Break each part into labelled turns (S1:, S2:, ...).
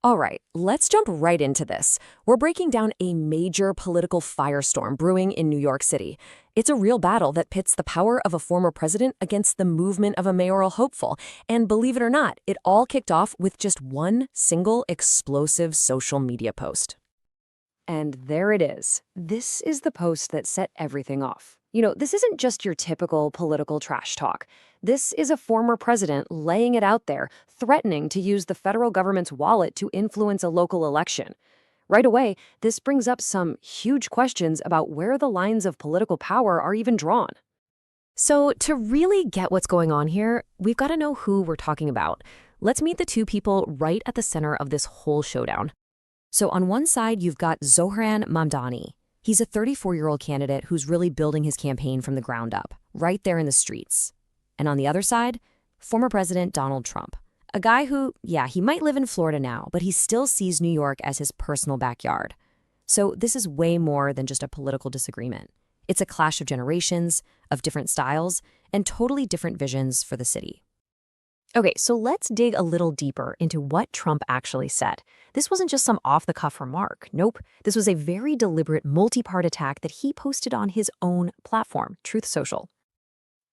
S1: All right, let's jump right into this. We're breaking down a major political firestorm brewing in New York City. It's a real battle that pits the power of a former president against the movement of a mayoral hopeful. And believe it or not, it all kicked off with just one single explosive social media post. And there it is. This is the post that set everything off. This isn't just your typical political trash talk. This is a former president laying it out there, threatening to use the federal government's wallet to influence a local election. Right away, this brings up some huge questions about where the lines of political power are even drawn. So, to really get what's going on here, we've got to know who we're talking about. Let's meet the two people right at the center of this whole showdown. So on one side, you've got Zohran Mamdani. He's a 34-year-old candidate who's really building his campaign from the ground up, right there in the streets. And on the other side, former President Donald Trump, a guy who, yeah, he might live in Florida now, but he still sees New York as his personal backyard. So this is way more than just a political disagreement. It's a clash of generations, of different styles, and totally different visions for the city. Okay, so let's dig a little deeper into what Trump actually said. This wasn't just some off-the-cuff remark. Nope, this was a very deliberate multi-part attack that he posted on his own platform, Truth Social.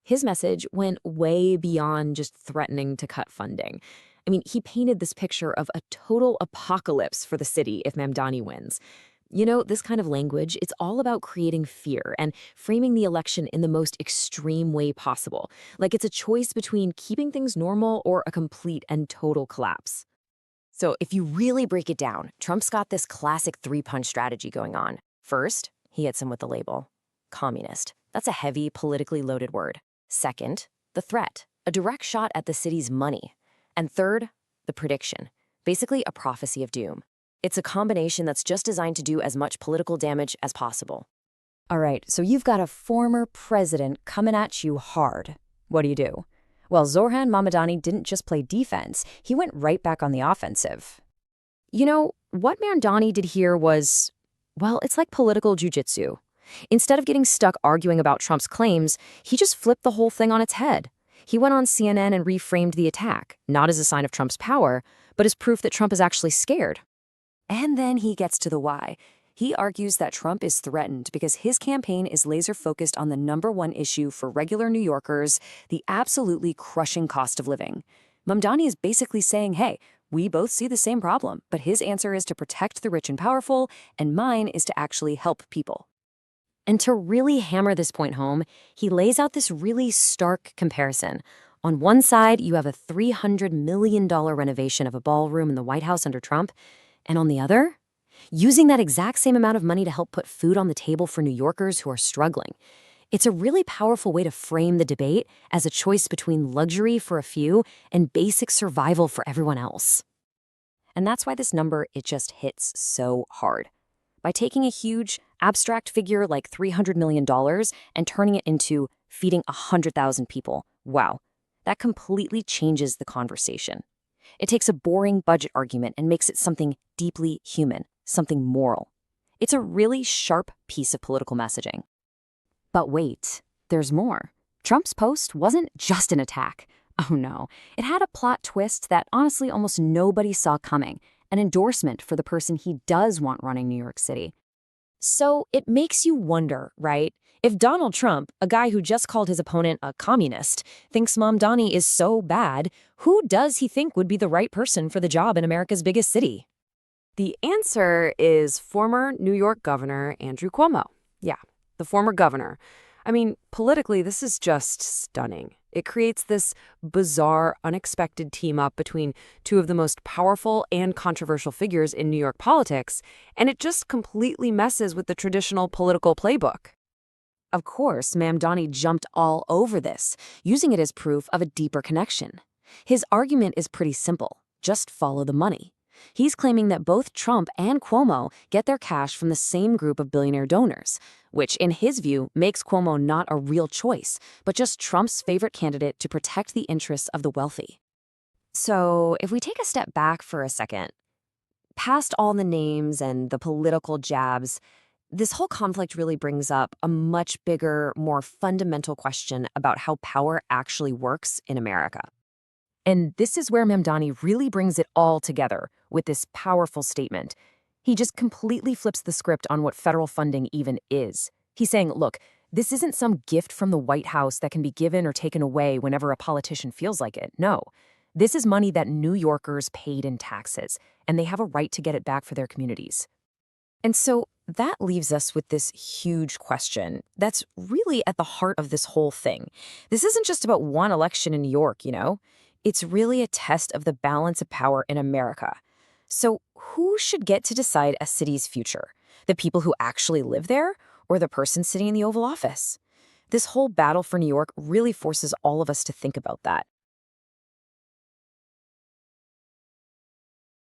S1: His message went way beyond just threatening to cut funding. I mean, he painted this picture of a total apocalypse for the city if Mamdani wins. This kind of language, it's all about creating fear and framing the election in the most extreme way possible. Like it's a choice between keeping things normal or a complete and total collapse. So if you really break it down, Trump's got this classic three-punch strategy going on. First, he hits him with the label, communist. That's a heavy, politically loaded word. Second, the threat, a direct shot at the city's money. And third, the prediction, basically a prophecy of doom. It's a combination that's just designed to do as much political damage as possible. All right, so you've got a former president coming at you hard. What do? Well, Zohran Mamdani didn't just play defense, he went right back on the offensive. What Mamdani did here was, well, it's like political jujitsu. Instead of getting stuck arguing about Trump's claims, he just flipped the whole thing on its head. He went on CNN and reframed the attack, not as a sign of Trump's power, but as proof that Trump is actually scared. And then he gets to the why. He argues that Trump is threatened because his campaign is laser-focused on the number one issue for regular New Yorkers, the absolutely crushing cost of living. Mamdani is basically saying, hey, we both see the same problem, but his answer is to protect the rich and powerful, and mine is to actually help people. And to really hammer this point home, he lays out this really stark comparison. On one side, you have a $300 million renovation of a ballroom in the White House under Trump, and on the other, using that exact same amount of money to help put food on the table for New Yorkers who are struggling. It's a really powerful way to frame the debate as a choice between luxury for a few and basic survival for everyone else. And that's why this number, it just hits so hard. By taking a huge, abstract figure like $300 million and turning it into feeding 100,000 people, wow, that completely changes the conversation. It takes a boring budget argument and makes it something deeply human, something moral. It's a really sharp piece of political messaging. But wait, there's more. Trump's post wasn't just an attack. Oh no, it had a plot twist that honestly almost nobody saw coming, an endorsement for the person he does want running New York City. So it makes you wonder, right? If Donald Trump, a guy who just called his opponent a communist, thinks Mamdani is so bad, who does he think would be the right person for the job in America's biggest city? The answer is former New York Governor Andrew Cuomo. Yeah, the former governor. I mean, politically, this is just stunning. It creates this bizarre, unexpected team-up between two of the most powerful and controversial figures in New York politics, and it just completely messes with the traditional political playbook. Of course, Mamdani jumped all over this, using it as proof of a deeper connection. His argument is pretty simple. Just follow the money. He's claiming that both Trump and Cuomo get their cash from the same group of billionaire donors, which, in his view, makes Cuomo not a real choice, but just Trump's favorite candidate to protect the interests of the wealthy. So, if we take a step back for a second, past all the names and the political jabs, this whole conflict really brings up a much bigger, more fundamental question about how power actually works in America. And this is where Mamdani really brings it all together, with this powerful statement. He just completely flips the script on what federal funding even is. He's saying, look, this isn't some gift from the White House that can be given or taken away whenever a politician feels like it. No. This is money that New Yorkers paid in taxes, and they have a right to get it back for their communities. And so that leaves us with this huge question that's really at the heart of this whole thing. This isn't just about one election in New York, you know? It's really a test of the balance of power in America. So who should get to decide a city's future? The people who actually live there or the person sitting in the Oval Office? This whole battle for New York really forces all of us to think about that.